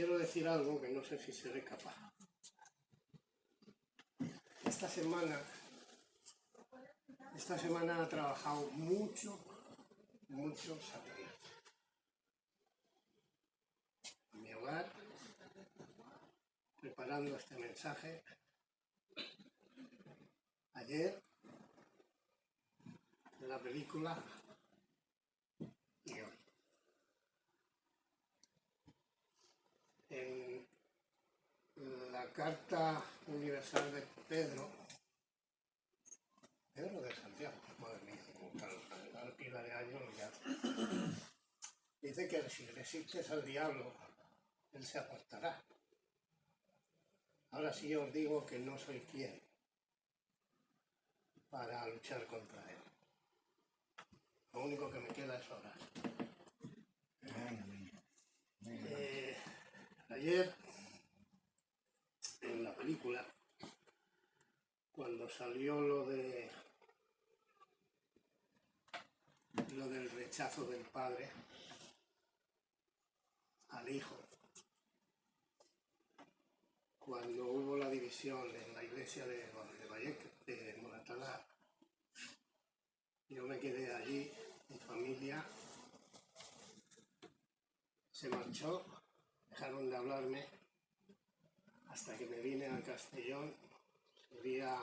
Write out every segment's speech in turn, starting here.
quiero decir algo que no sé si seré capaz. Esta semana ha trabajado mucho Satanás. En mi hogar, preparando este mensaje. Ayer, en la película, y hoy. En la Carta Universal de Pedro de Santiago, madre mía, como tal pila de años ya. Dice que si resistes al diablo, él se apartará. Ahora sí os digo que no soy quien para luchar contra él. Lo único que me queda es orar. Ayer, en la película, cuando salió lo del rechazo del padre al hijo, cuando hubo la división en la iglesia de Vallecas, de Moratalá, yo me quedé allí, mi familia se marchó, dejaron de hablarme hasta que me vine a Castellón, sería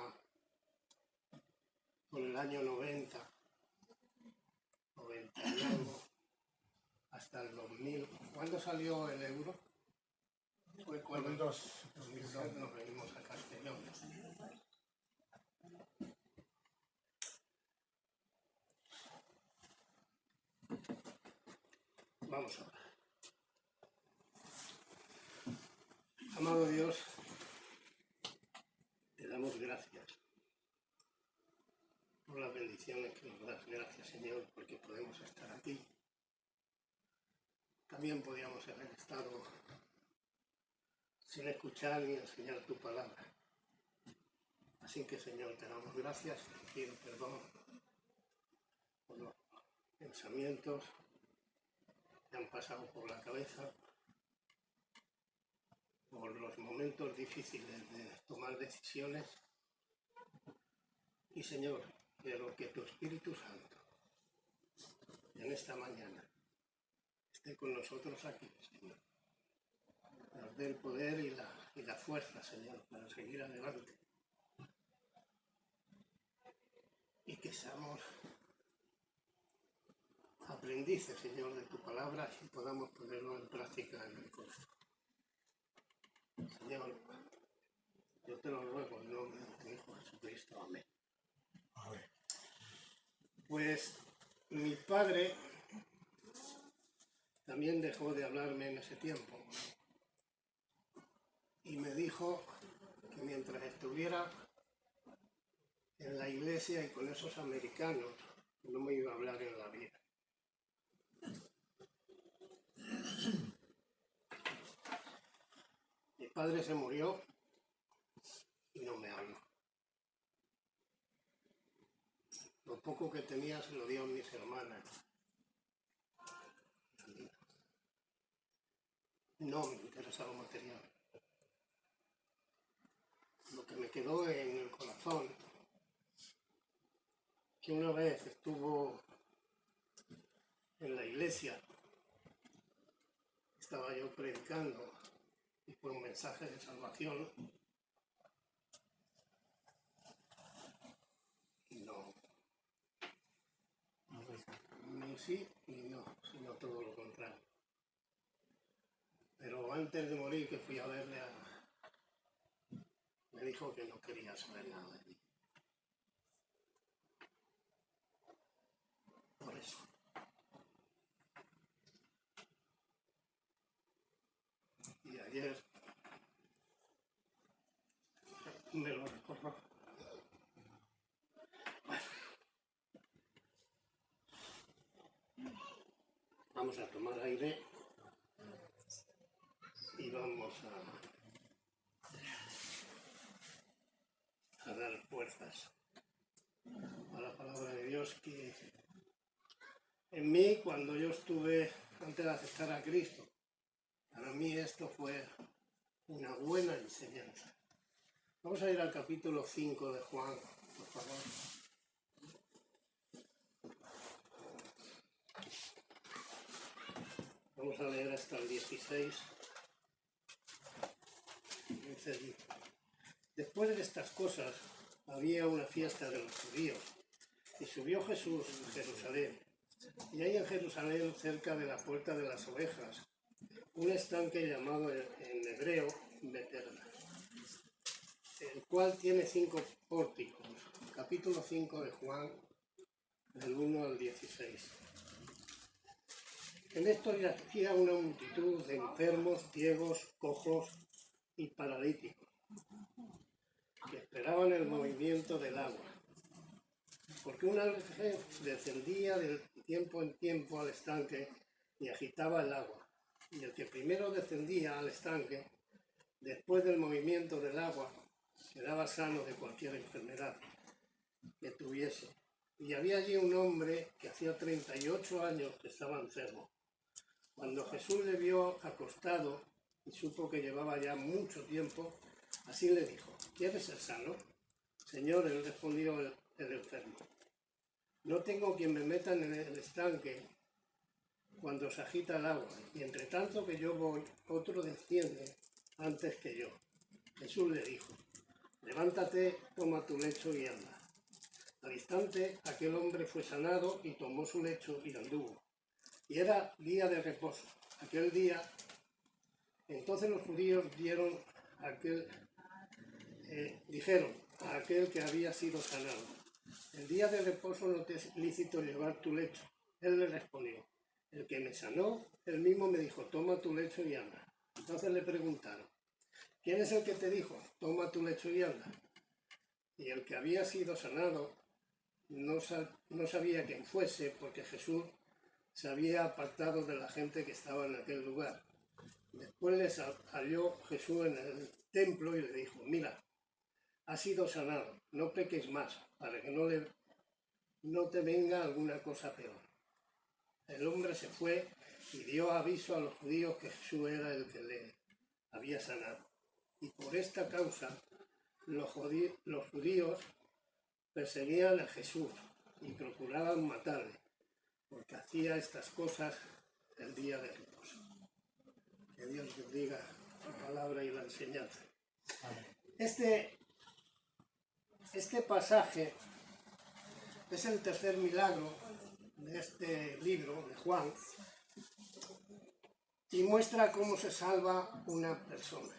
por el año 90 y algo, hasta el 2000. ¿Cuándo salió el euro? Fue cuando 2002 nos venimos a Castellón. Vamos a ver. Amado Dios, te damos gracias por las bendiciones que nos das. Gracias, Señor, porque podemos estar aquí. También podíamos haber estado sin escuchar ni enseñar tu palabra. Así que, Señor, te damos gracias, te pido perdón por los pensamientos que han pasado por la cabeza, por los momentos difíciles de tomar decisiones. Y, Señor, quiero que tu Espíritu Santo en esta mañana esté con nosotros aquí, Señor. Nos dé el poder y la fuerza, Señor, para seguir adelante. Y que seamos aprendices, Señor, de tu palabra y podamos ponerlo en práctica en el corazón. Señor, yo te lo ruego en nombre de tu Hijo Jesucristo. Amén. Pues mi padre también dejó de hablarme en ese tiempo y me dijo que mientras estuviera en la iglesia y con esos americanos, no me iba a hablar en la vida. Mi padre se murió y no me habló. Lo poco que tenía se lo dio a mis hermanas. No me interesaba lo material. Lo que me quedó en el corazón, que una vez estuvo en la iglesia, estaba yo predicando y fue un mensaje de salvación. Y no, ni sí ni no, sino todo lo contrario. Pero antes de morir, que fui a verle, me dijo que no quería saber nada de mí. Por eso. Y ayer me lo recordó. Bueno, vamos a tomar aire y vamos a dar fuerzas a la palabra de Dios que en mí, cuando yo estuve antes de aceptar a Cristo, Para mí esto fue una buena enseñanza. Vamos a ir al capítulo 5 de Juan, por favor. Vamos a leer hasta el 16. Dice allí: después de estas cosas había una fiesta de los judíos, y subió Jesús a Jerusalén. Y hay en Jerusalén, cerca de la puerta de las ovejas, un estanque llamado en hebreo Beterna, el cual tiene 5 pórticos. Capítulo 5 de Juan, del 1 al 16. En esto yacía una multitud de enfermos, ciegos, cojos y paralíticos, que esperaban el movimiento del agua, porque un ángel descendía de tiempo en tiempo al estanque y agitaba el agua. Y el que primero descendía al estanque, después del movimiento del agua, quedaba sano de cualquier enfermedad que tuviese. Y había allí un hombre que hacía 38 años que estaba enfermo. Cuando Jesús le vio acostado y supo que llevaba ya mucho tiempo, así le dijo: ¿quieres ser sano? Señor, él respondió el enfermo: no tengo quien me meta en el estanque cuando se agita el agua, y entre tanto que yo voy, otro desciende antes que yo. Jesús le dijo: levántate, toma tu lecho y anda. Al instante aquel hombre fue sanado y tomó su lecho y anduvo. Y era día de reposo. Aquel día, entonces los judíos dijeron a aquel que había sido sanado: el día de reposo no te es lícito llevar tu lecho. Él le respondió: el que me sanó, él mismo me dijo: toma tu lecho y anda. Entonces le preguntaron: ¿quién es el que te dijo: toma tu lecho y anda? Y el que había sido sanado no sabía quién fuese, porque Jesús se había apartado de la gente que estaba en aquel lugar. Después les halló Jesús en el templo y le dijo: mira, has sido sanado, no peques más, para que no te venga alguna cosa peor. El hombre se fue y dio aviso a los judíos que Jesús era el que le había sanado. Y por esta causa los judíos perseguían a Jesús y procuraban matarle, porque hacía estas cosas el día de reposo. Que Dios bendiga la palabra y la enseñanza. Este pasaje es el tercer milagro de este libro de Juan y muestra cómo se salva una persona.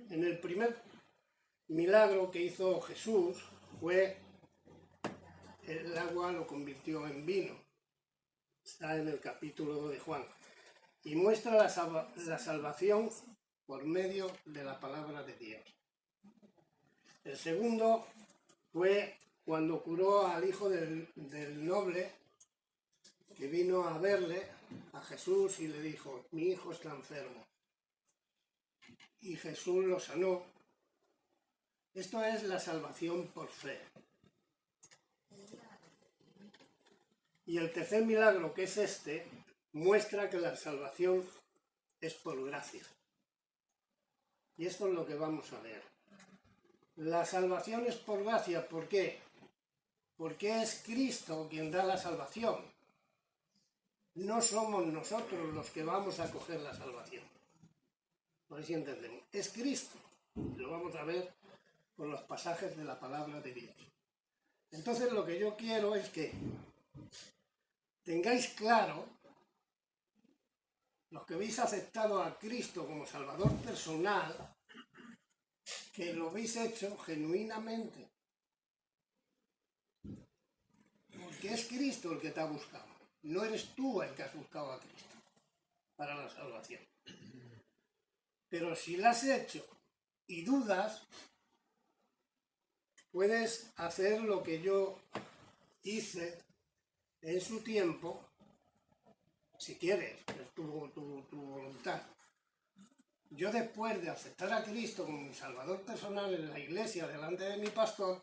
En el primer milagro que hizo Jesús fue el agua lo convirtió en vino. Está en el capítulo de Juan. Y muestra la salvación por medio de la palabra de Dios. El segundo fue cuando curó al hijo del noble, que vino a verle, a Jesús, y le dijo: mi hijo está enfermo. Y Jesús lo sanó. Esto es la salvación por fe. Y el tercer milagro, que es este, muestra que la salvación es por gracia. Y esto es lo que vamos a ver. La salvación es por gracia. ¿Por qué? Porque es Cristo quien da la salvación. No somos nosotros los que vamos a coger la salvación. No sé si entendemos. Es Cristo. Lo vamos a ver por los pasajes de la palabra de Dios. Entonces lo que yo quiero es que tengáis claro, los que habéis aceptado a Cristo como Salvador personal, que lo habéis hecho genuinamente. Porque es Cristo el que te ha buscado. No eres tú el que has buscado a Cristo para la salvación. Pero si lo has hecho y dudas, puedes hacer lo que yo hice en su tiempo, si quieres, es tu voluntad. Yo, después de aceptar a Cristo como mi Salvador personal en la iglesia delante de mi pastor,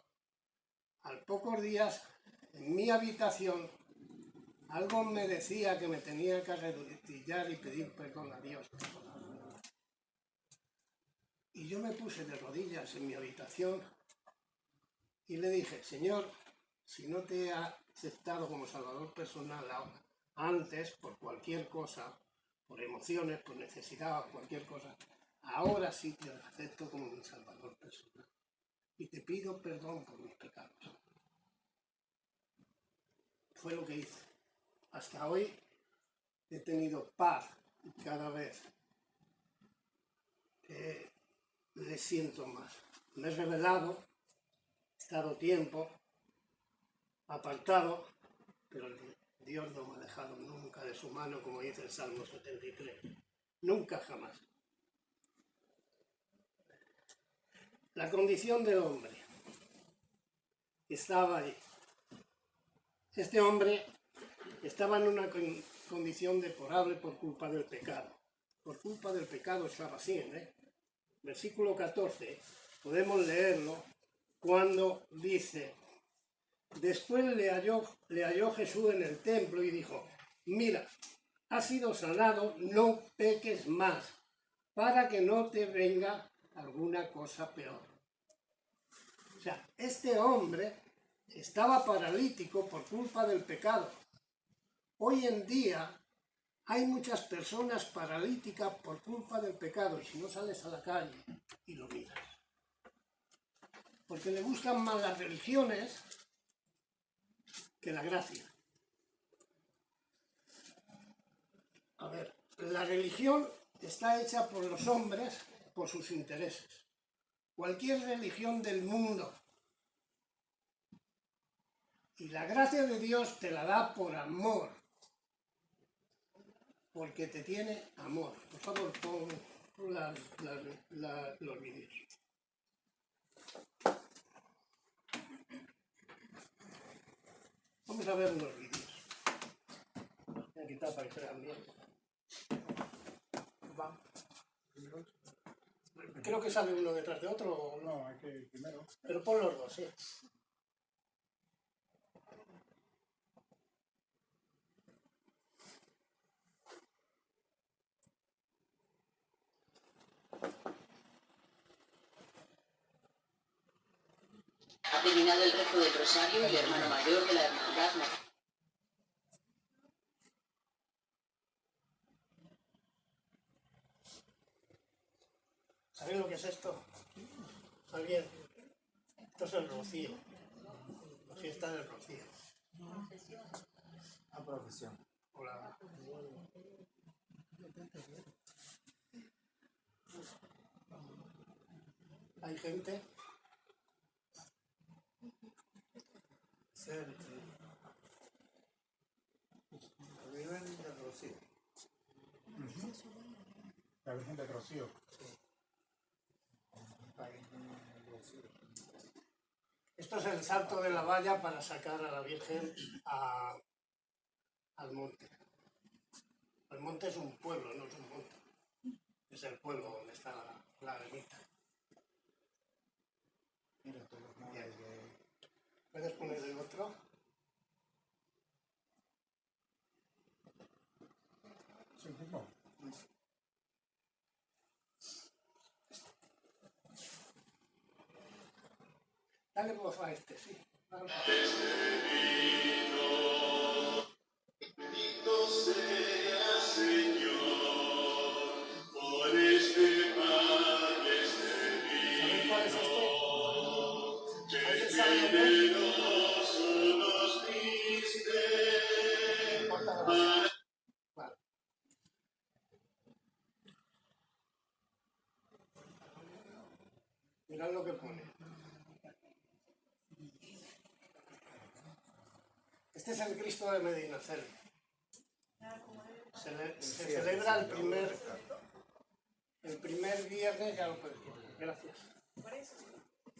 al pocos días, en mi habitación, Algo me decía que me tenía que arrodillar y pedir perdón a Dios. Y yo me puse de rodillas en mi habitación y le dije, Señor, si no te he aceptado como Salvador personal antes, por cualquier cosa, por emociones, por necesidad, por cualquier cosa, ahora sí te acepto como mi Salvador personal. Y te pido perdón por mis pecados. Fue lo que hice. Hasta hoy he tenido paz y cada vez le siento más. Me he revelado, he estado tiempo apartado, pero Dios no me ha dejado nunca de su mano, como dice el Salmo 73. Nunca, jamás. La condición del hombre estaba ahí. Este hombre estaba en una condición deplorable por culpa del pecado. Por culpa del pecado estaba así, Versículo 14, podemos leerlo cuando dice, después le halló Jesús en el templo y dijo, mira, has sido sanado, no peques más, para que no te venga alguna cosa peor. O sea, este hombre estaba paralítico por culpa del pecado. Hoy en día hay muchas personas paralíticas por culpa del pecado y si no sales a la calle y lo miras. Porque le gustan más las religiones que la gracia. A ver, la religión está hecha por los hombres por sus intereses. Cualquier religión del mundo. Y la gracia de Dios te la da por amor. Porque te tiene amor. Por favor, pon los vídeos. Vamos a ver los vídeos. Voy a quitar para que se vean bien. Creo que sale uno detrás de otro. ¿O no? Hay que ir primero. Pero pon los dos, sí. Ha terminado el rezo del rosario y el hermano mayor de la hermandad. ¿Sabéis lo que es esto? ¿Alguien? Esto es el rocío. La fiesta del rocío. A procesión. Hola. Hay gente. Viven del Rocío. La Virgen del Rocío. Esto es el salto de la valla para sacar a la Virgen al monte. El monte es un pueblo, no es un monte. Es el pueblo donde está la ermita. Mira todos los nombres de... ¿Puedes poner el otro? ¿Es el mismo? Dale voz a este, sí. Bendito sea, Señor, por este pan, este ¿Sabéis cuál es este? que generoso nos diste. Vale. Mirad lo que pone. Este es el Cristo de Medinaceli. Se celebra el primer viernes, ya lo puedes poner, gracias.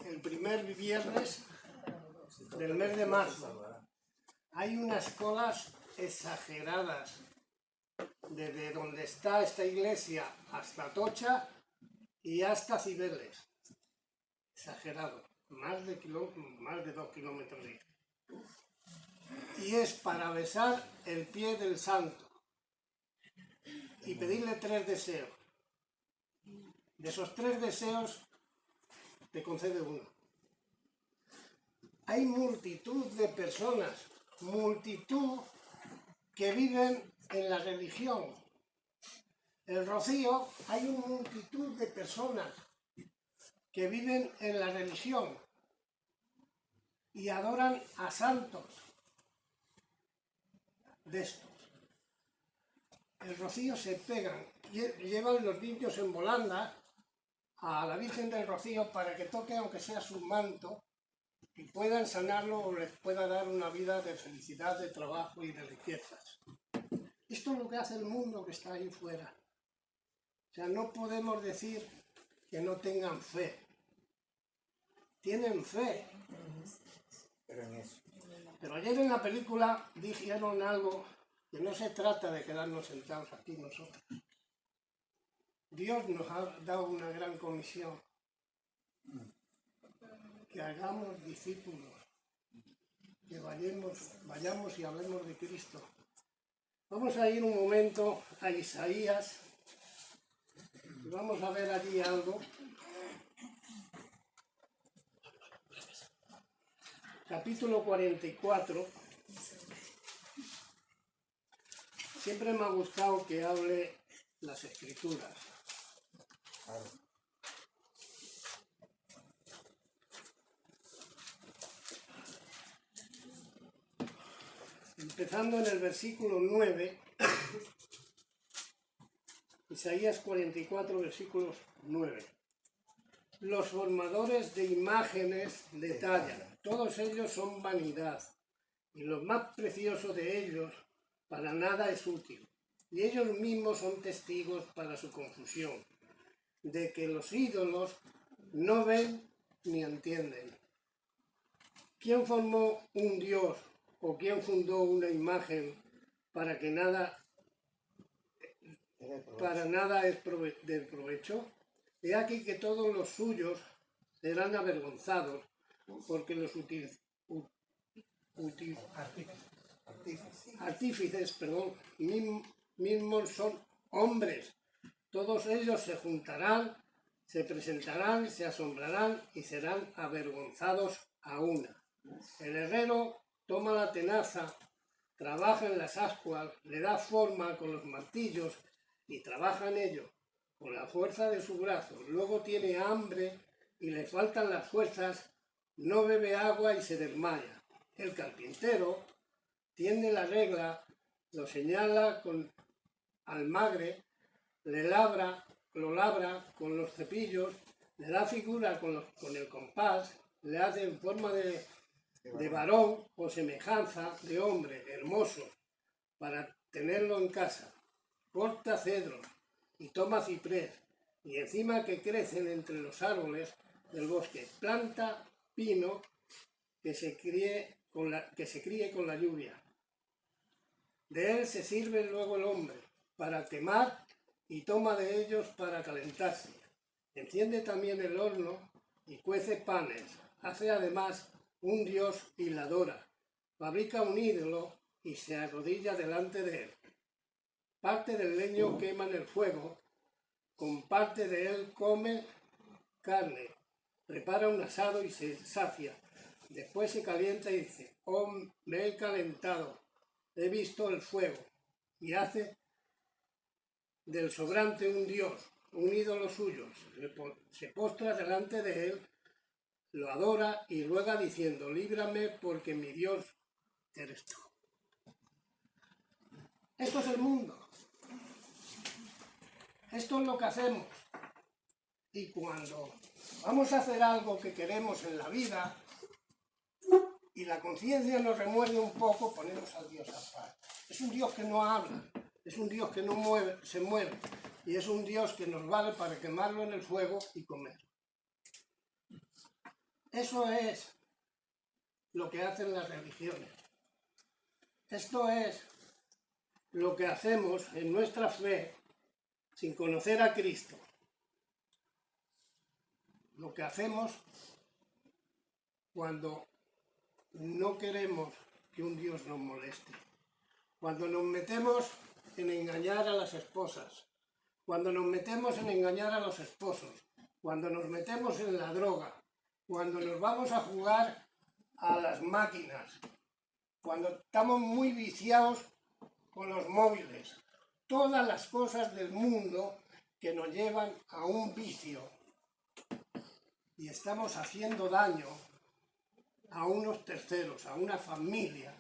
El primer viernes del mes de marzo. Hay unas colas exageradas desde donde está esta iglesia hasta Tocha y hasta Cibeles. Exagerado, más de 2 kilómetros. y es para besar el pie del santo y pedirle 3 deseos. De esos 3 deseos te concede uno. Hay multitud de personas, multitud que viven en la religión. El Rocío, hay una multitud de personas que viven en la religión y adoran a santos de estos. El Rocío se pegan, llevan los niños en volandas a la Virgen del Rocío para que toque aunque sea su manto y puedan sanarlo o les pueda dar una vida de felicidad, de trabajo y de riquezas. Esto es lo que hace el mundo que está ahí fuera. O sea, no podemos decir que no tengan fe. Tienen fe. Pero en eso. Pero ayer en la película dijeron algo que no se trata de quedarnos sentados aquí nosotros. Dios nos ha dado una gran comisión. Que hagamos discípulos. Que vayamos y hablemos de Cristo. Vamos a ir un momento a Isaías. Y vamos a ver allí algo. Capítulo 44. Siempre me ha gustado que hable las Escrituras. Claro. Empezando en el versículo 9, Isaías 44, versículos 9. Los formadores de imágenes detallan, todos ellos son vanidad, y lo más precioso de ellos para nada es útil, y ellos mismos son testigos para su confusión, de que los ídolos no ven ni entienden. ¿Quién formó un dios o quién fundó una imagen para nada es de provecho? He aquí que todos los suyos serán avergonzados, porque los artífices mismos son hombres. Todos ellos se juntarán, se presentarán, se asombrarán y serán avergonzados a una. El herrero toma la tenaza, trabaja en las ascuas, le da forma con los martillos y trabaja en ello con la fuerza de su brazo. Luego tiene hambre y le faltan las fuerzas, no bebe agua y se desmaya. El carpintero tiende la regla, lo señala con almagre, lo labra con los cepillos, le da figura con el compás, le hace en forma de varón o semejanza de hombre hermoso para tenerlo en casa. Corta cedros y toma ciprés, y encima que crecen entre los árboles del bosque, planta pino que se críe con la lluvia. De él se sirve luego el hombre para quemar y toma de ellos para calentarse. Enciende también el horno y cuece panes. Hace además un dios y la adora. Fabrica un ídolo y se arrodilla delante de él. Parte del leño quema en el fuego, con parte de él come carne, prepara un asado y se sacia. Después se calienta y dice: oh, me he calentado, he visto el fuego, y hace del sobrante un dios, un ídolo suyo. Se postra delante de él, lo adora y ruega diciendo: líbrame porque mi Dios eres tú. Esto es el mundo. Esto es lo que hacemos. Y cuando vamos a hacer algo que queremos en la vida y la conciencia nos remuerde un poco, ponemos al Dios aparte. Es un Dios que no habla, es un Dios que no se mueve, y es un Dios que nos vale para quemarlo en el fuego y comer. Eso es lo que hacen las religiones. Esto es lo que hacemos en nuestra fe sin conocer a Cristo. Lo que hacemos cuando no queremos que un Dios nos moleste. Cuando nos metemos en engañar a las esposas, cuando nos metemos en engañar a los esposos, cuando nos metemos en la droga, cuando nos vamos a jugar a las máquinas, cuando estamos muy viciados con los móviles, todas las cosas del mundo que nos llevan a un vicio y estamos haciendo daño a unos terceros, a una familia.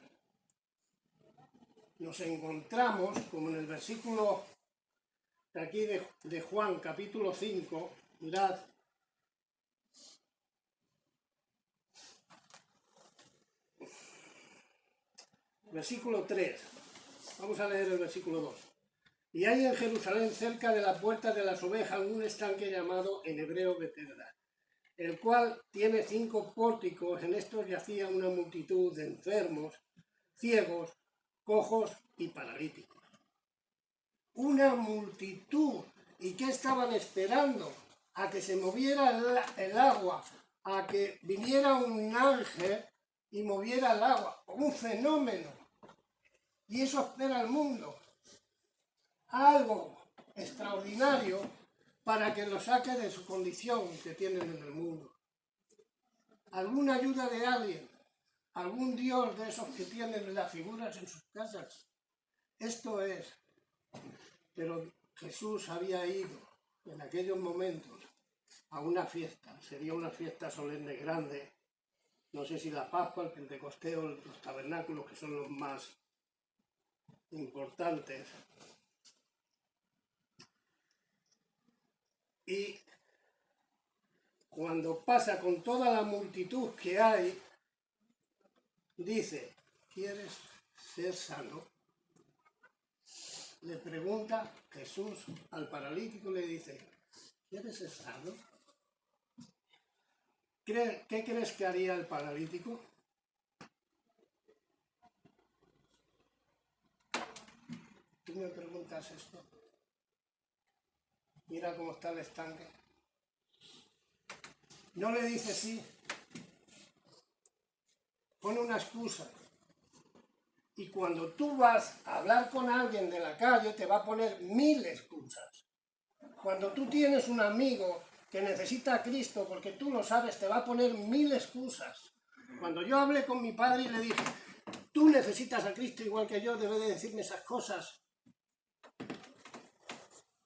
Nos encontramos, como en el versículo de aquí de Juan, capítulo 5, mirad, versículo 3, vamos a leer el versículo 2. Y hay en Jerusalén, cerca de la puerta de las ovejas, un estanque llamado en hebreo Betesda, el cual tiene 5 pórticos. En estos yacía una multitud de enfermos, ciegos, cojos y paralíticos. Una multitud. ¿Y qué estaban esperando? A que se moviera el agua, a que viniera un ángel y moviera el agua. Un fenómeno. Y eso espera el mundo. Algo extraordinario para que lo saque de su condición que tienen en el mundo. Alguna ayuda de alguien, algún dios de esos que tienen las figuras en sus casas. Esto es. Pero Jesús había ido en aquellos momentos a una fiesta. Sería una fiesta solemne grande. No sé si la Pascua, el Pentecostés o los tabernáculos, que son los más importantes. Y cuando pasa con toda la multitud que hay, dice, ¿quieres ser sano? Le pregunta Jesús al paralítico, le dice, ¿quieres ser sano? ¿Qué crees que haría el paralítico? Tú me preguntas esto. Mira cómo está el estanque. No le dice sí. Pone una excusa. Y cuando tú vas a hablar con alguien de la calle, te va a poner 1000 excusas. Cuando tú tienes un amigo que necesita a Cristo, porque tú lo sabes, te va a poner 1000 excusas. Cuando yo hablé con mi padre y le dije, tú necesitas a Cristo igual que yo, debes de decirme esas cosas.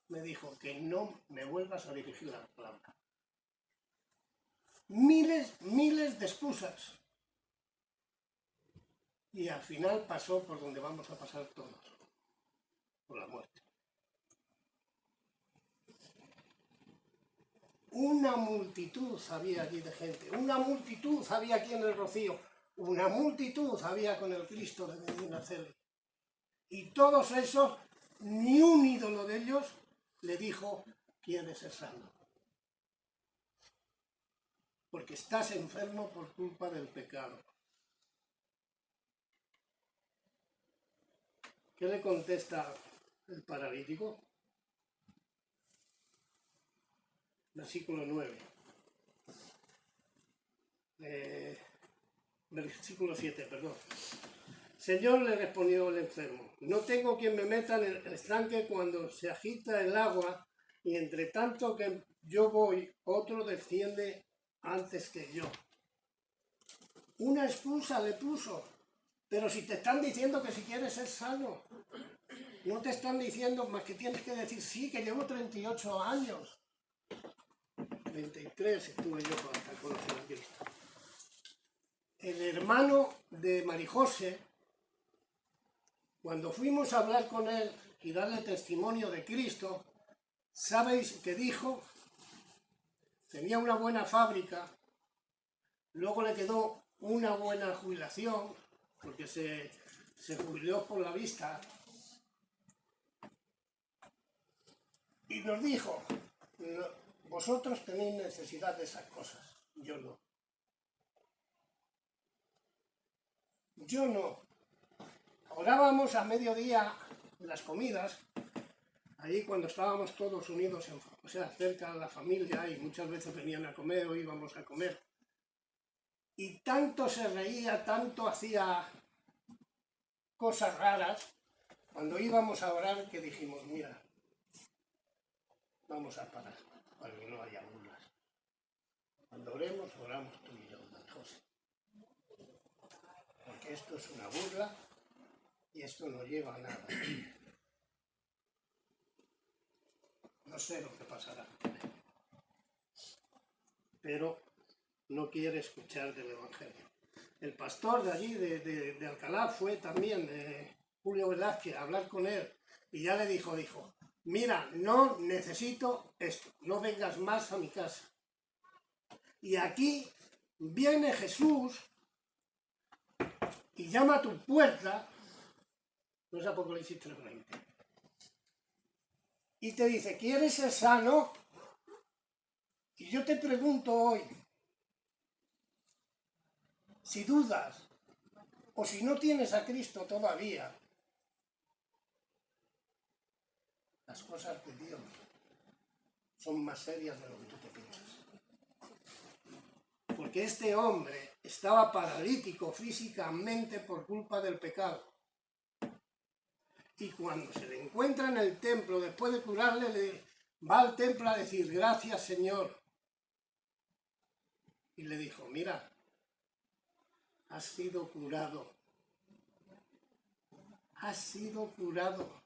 Me dijo que no me vuelvas a dirigir la palabra. Miles de excusas. Y al final pasó por donde vamos a pasar todos, por la muerte. Una multitud había allí de gente, una multitud había aquí en el Rocío, una multitud había con el Cristo de Medina Celi. Y todos esos, ni un ídolo de ellos le dijo, ¿quieres ser sano? Porque estás enfermo por culpa del pecado. ¿Qué le contesta el paralítico? Versículo 9. Versículo 7, perdón. Señor, le respondió el enfermo, no tengo quien me meta en el estanque cuando se agita el agua y entre tanto que yo voy, otro desciende antes que yo. Una excusa le puso, pero si te están diciendo que si quieres ser sano, no te están diciendo más que tienes que decir sí, que llevo 38 años. 33 estuve yo hasta conocer a Cristo. El hermano de Marijose, cuando fuimos a hablar con él y darle testimonio de Cristo, ¿sabéis qué dijo? Tenía una buena fábrica, luego le quedó una buena jubilación, porque se jubiló por la vista, y nos dijo, vosotros tenéis necesidad de esas cosas, yo no. Yo no. Orábamos a mediodía en las comidas, allí cuando estábamos todos unidos, o sea, cerca de la familia, y muchas veces venían a comer o íbamos a comer. Y tanto se reía, tanto hacía cosas raras cuando íbamos a orar, que dijimos, mira, vamos a parar para que no haya burlas. Cuando oremos, oramos tú y yo, don José. Porque esto es una burla y esto no lleva a nada. No sé lo que pasará, pero no quiere escuchar del Evangelio. El pastor de allí, de Alcalá, fue también Julio Velázquez a hablar con él y ya le dijo, mira, no necesito esto, no vengas más a mi casa. Y aquí viene Jesús y llama a tu puerta, no es Apocalipsis 3:20, y te dice, ¿quieres ser sano? Y yo te pregunto hoy, si dudas, o si no tienes a Cristo todavía, las cosas de Dios son más serias de lo que tú te piensas. Porque este hombre estaba paralítico físicamente por culpa del pecado. Y cuando se le encuentra en el templo, después de curarle, va al templo a decir, gracias Señor. Y le dijo, mira, has sido curado. Has sido curado.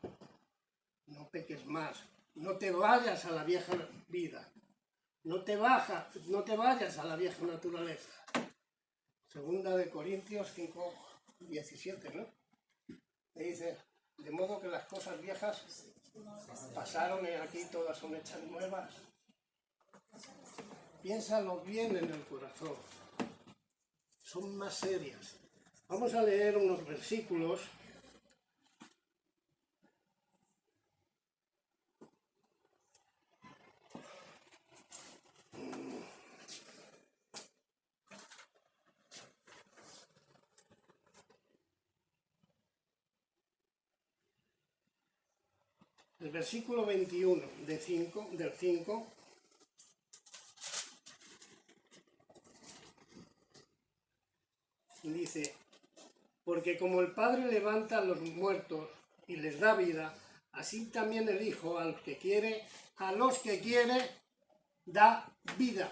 No peques más. No te vayas a la vieja vida. No te vayas a la vieja naturaleza. Segunda de Corintios 5:17, ¿no? Le dice, de modo que las cosas viejas pasaron y aquí todas son hechas nuevas. Piénsalo bien en el corazón. Son más serias. Vamos a leer unos versículos. El versículo 21 del 5, dice, porque como el Padre levanta a los muertos y les da vida, así también el Hijo a los que quiere da vida.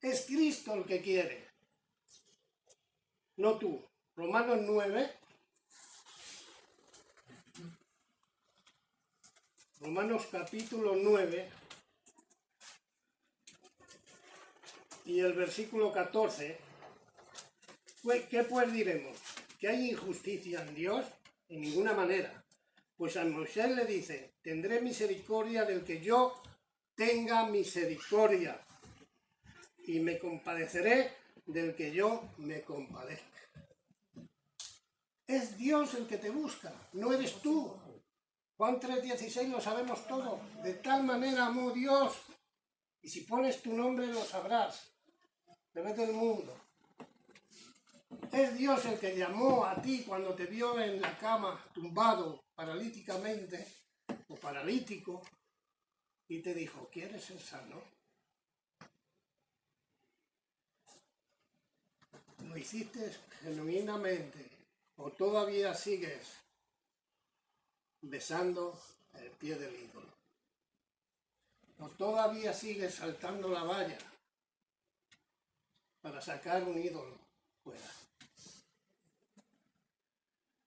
Es Cristo el que quiere, no tú. Romanos 9. Romanos capítulo 9 y el versículo 14, ¿qué pues diremos? ¿Que hay injusticia en Dios? En ninguna manera. Pues a Moisés le dice, tendré misericordia del que yo tenga misericordia y me compadeceré del que yo me compadezca. Es Dios el que te busca, no eres tú. Juan 3:16 lo sabemos todo. De tal manera amó Dios. Y si pones tu nombre lo sabrás. Te ves del mundo. Es Dios el que llamó a ti cuando te vio en la cama, tumbado, paralíticamente o paralítico, y te dijo, ¿quieres ser sano? Lo hiciste genuinamente o todavía sigues besando el pie del ídolo. O todavía sigues saltando la valla para sacar un ídolo fuera.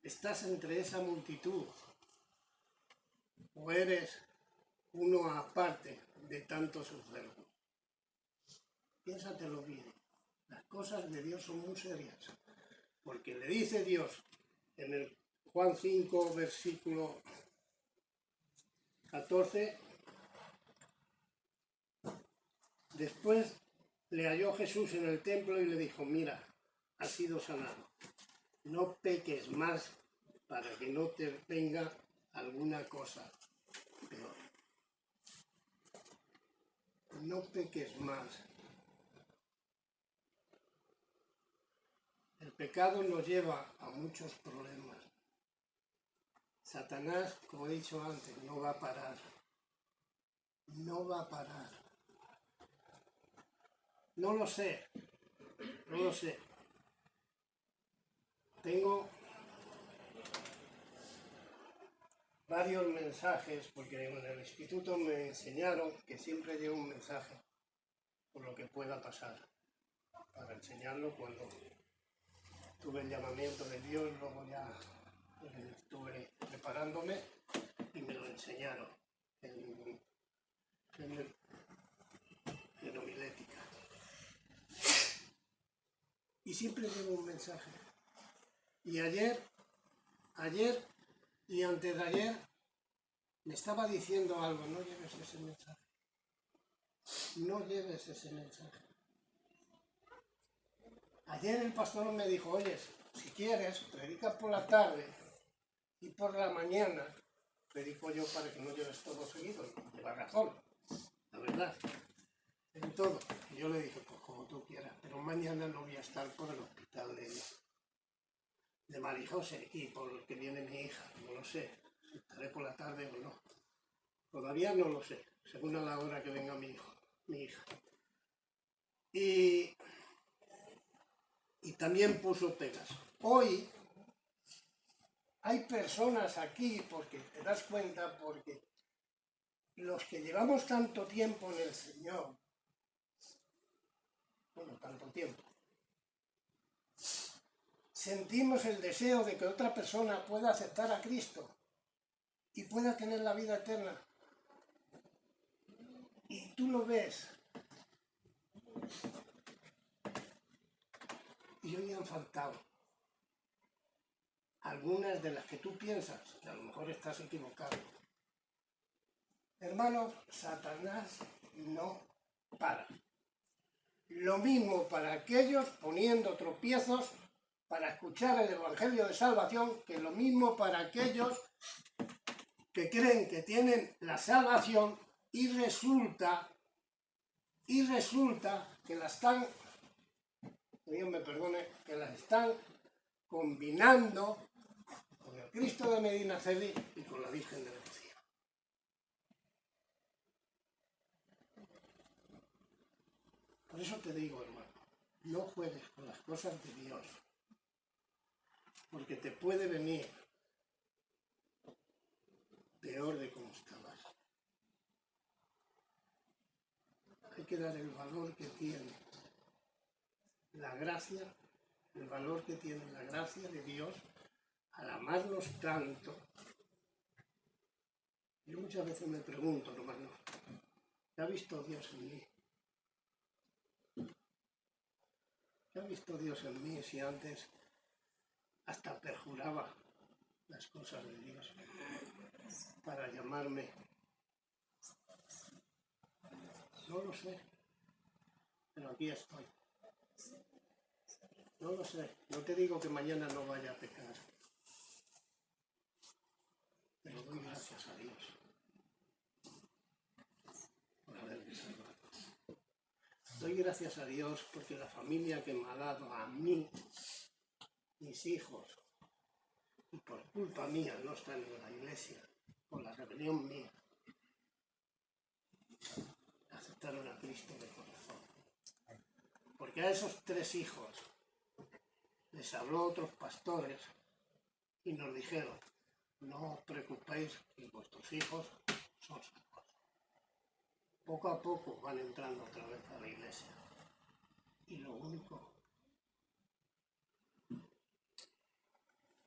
¿Estás entre esa multitud o eres uno aparte de tantos enfermos? Piénsatelo bien. Las cosas de Dios son muy serias. Porque le dice Dios en el Juan 5, versículo 14, después le halló Jesús en el templo y le dijo, mira, has sido sanado. No peques más para que no te venga alguna cosa peor. No peques más. El pecado nos lleva a muchos problemas. Satanás, como he dicho antes, no va a parar. No va a parar. No lo sé. Tengo varios mensajes, porque en el instituto me enseñaron que siempre llevo un mensaje por lo que pueda pasar, para enseñarlo cuando tuve el llamamiento de Dios, luego ya estuve preparándome y me lo enseñaron en homilética. Y siempre llevo un mensaje. Y ayer y antes de ayer me estaba diciendo algo: no lleves ese mensaje. No lleves ese mensaje. Ayer el pastor me dijo: oye, si quieres, predica por la tarde y por la mañana predico yo, para que no lleves todo seguido. Y lleva razón, la verdad, en todo. Y yo le dije: pues como tú quieras, pero mañana no voy a estar por el hospital de Marijose y por el que viene mi hija. No lo sé, si estaré por la tarde o no. Todavía no lo sé, según a la hora que venga mi hija. Y también puso pegas. Hoy hay personas aquí, porque te das cuenta, porque los que llevamos tanto tiempo en el Señor, bueno, tanto tiempo, sentimos el deseo de que otra persona pueda aceptar a Cristo y pueda tener la vida eterna. Y tú lo ves. Y hoy han faltado algunas de las que tú piensas, que a lo mejor estás equivocado. Hermanos, Satanás no para. Lo mismo para aquellos poniendo tropiezos para escuchar el Evangelio de Salvación, que lo mismo para aquellos que creen que tienen la salvación y resulta que la están, que Dios me perdone, que la están combinando con el Cristo de Medinaceli y con la Virgen de Lucía. Por eso te digo, hermano, no juegues con las cosas de Dios, porque te puede venir peor de como estabas. Hay que dar el valor que tiene la gracia, el valor que tiene la gracia de Dios al amarnos tanto. Yo muchas veces me pregunto, hermano, ¿qué ha visto Dios en mí? ¿Qué ha visto Dios en mí si antes hasta perjuraba las cosas de Dios para llamarme? No lo sé, pero aquí estoy. No lo sé, no te digo que mañana no vaya a pecar, pero doy gracias a Dios por haberme salvado. Doy gracias a Dios porque la familia que me ha dado a mí, mis hijos, y por culpa mía no están en la iglesia, por la rebelión mía, aceptaron a Cristo de corazón. Porque a esos 3 hijos les habló otros pastores y nos dijeron: no os preocupéis, que vuestros hijos son salvos. Poco a poco van entrando otra vez a la iglesia. Y lo único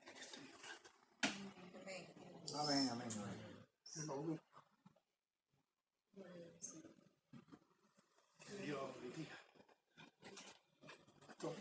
es que estoy llorando. Amén, amén, amén. Lo único. Que Dios bendiga a todos.